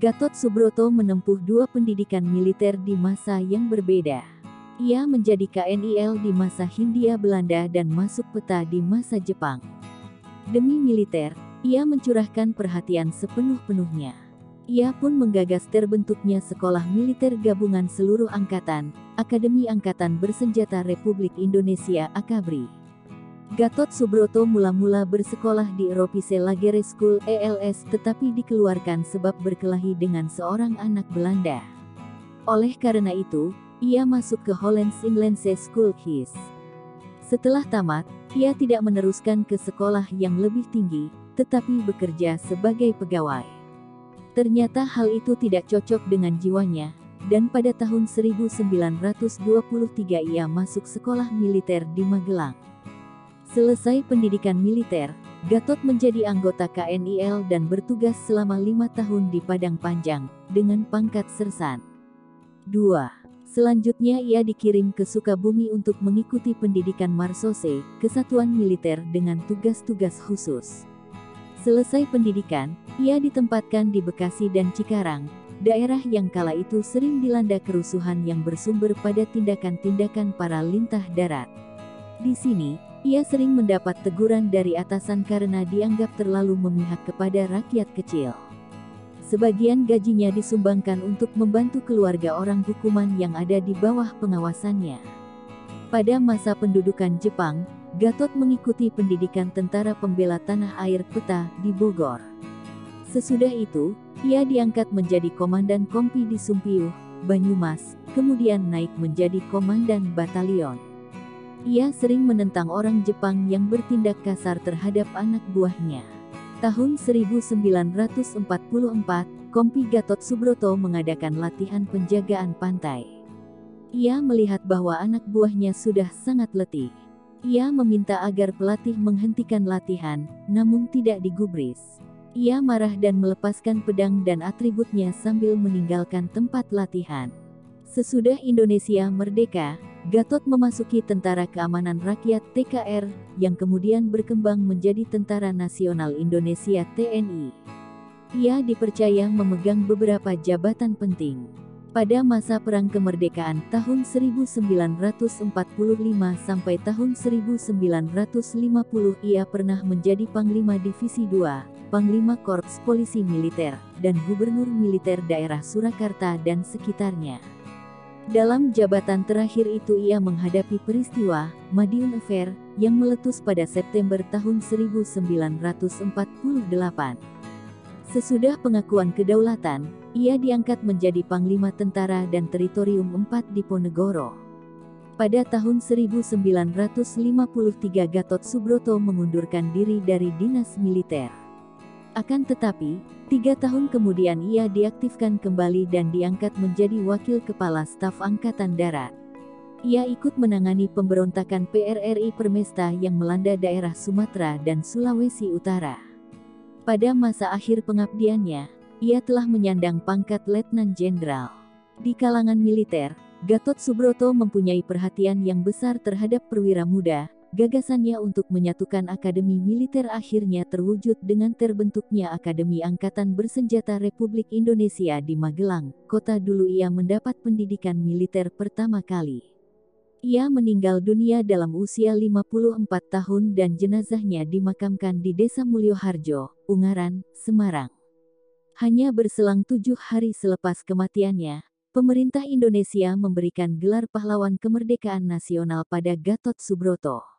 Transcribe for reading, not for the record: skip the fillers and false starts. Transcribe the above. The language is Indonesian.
Gatot Subroto menempuh dua pendidikan militer di masa yang berbeda. Ia menjadi KNIL di masa Hindia Belanda dan masuk peta di masa Jepang. Demi militer, ia mencurahkan perhatian sepenuh-penuhnya. Ia pun menggagas terbentuknya Sekolah Militer Gabungan Seluruh Angkatan, Akademi Angkatan Bersenjata Republik Indonesia (AKABRI). Gatot Subroto mula-mula bersekolah di Europese Lagere School (ELS) tetapi dikeluarkan sebab berkelahi dengan seorang anak Belanda. Oleh karena itu, ia masuk ke Hollands Inlandse School (HIS). Setelah tamat, ia tidak meneruskan ke sekolah yang lebih tinggi, tetapi bekerja sebagai pegawai. Ternyata hal itu tidak cocok dengan jiwanya, dan pada tahun 1923 ia masuk sekolah militer di Magelang. Selesai pendidikan militer, Gatot menjadi anggota KNIL dan bertugas selama 5 tahun di Padang Panjang, dengan pangkat sersan. 2. Selanjutnya ia dikirim ke Sukabumi untuk mengikuti pendidikan Marsose, kesatuan militer dengan tugas-tugas khusus. Selesai pendidikan, ia ditempatkan di Bekasi dan Cikarang, daerah yang kala itu sering dilanda kerusuhan yang bersumber pada tindakan-tindakan para lintah darat. Di sini, ia sering mendapat teguran dari atasan karena dianggap terlalu memihak kepada rakyat kecil. Sebagian gajinya disumbangkan untuk membantu keluarga orang hukuman yang ada di bawah pengawasannya. Pada masa pendudukan Jepang, Gatot mengikuti pendidikan Tentara Pembela Tanah Air (PETA) di Bogor. Sesudah itu, ia diangkat menjadi Komandan Kompi di Sumpiyuh, Banyumas, kemudian naik menjadi Komandan Batalion. Ia sering menentang orang Jepang yang bertindak kasar terhadap anak buahnya. Tahun 1944, Kompi Gatot Subroto mengadakan latihan penjagaan pantai. Ia melihat bahwa anak buahnya sudah sangat letih. Ia meminta agar pelatih menghentikan latihan, namun tidak digubris. Ia marah dan melepaskan pedang dan atributnya sambil meninggalkan tempat latihan. Sesudah Indonesia merdeka, Gatot memasuki Tentara Keamanan Rakyat (TKR), yang kemudian berkembang menjadi Tentara Nasional Indonesia (TNI). Ia dipercaya memegang beberapa jabatan penting. Pada masa Perang Kemerdekaan tahun 1945 sampai tahun 1950 ia pernah menjadi Panglima Divisi II, Panglima Korps Polisi Militer, dan Gubernur Militer Daerah Surakarta dan sekitarnya. Dalam jabatan terakhir itu ia menghadapi peristiwa Madiun Affair yang meletus pada September tahun 1948. Sesudah pengakuan kedaulatan, ia diangkat menjadi Panglima Tentara dan Teritorium 4 Diponegoro. Pada tahun 1953 Gatot Subroto mengundurkan diri dari dinas militer. Akan tetapi, 3 tahun kemudian ia diaktifkan kembali dan diangkat menjadi Wakil Kepala Staf Angkatan Darat. Ia ikut menangani pemberontakan PRRI Permesta yang melanda daerah Sumatera dan Sulawesi Utara. Pada masa akhir pengabdiannya, ia telah menyandang pangkat Letnan Jenderal. Di kalangan militer, Gatot Subroto mempunyai perhatian yang besar terhadap perwira muda. Gagasannya untuk menyatukan Akademi Militer akhirnya terwujud dengan terbentuknya Akademi Angkatan Bersenjata Republik Indonesia di Magelang, kota dulu ia mendapat pendidikan militer pertama kali. Ia meninggal dunia dalam usia 54 tahun dan jenazahnya dimakamkan di Desa Mulyoharjo, Ungaran, Semarang. Hanya berselang 7 hari selepas kematiannya, pemerintah Indonesia memberikan gelar Pahlawan Kemerdekaan Nasional pada Gatot Subroto.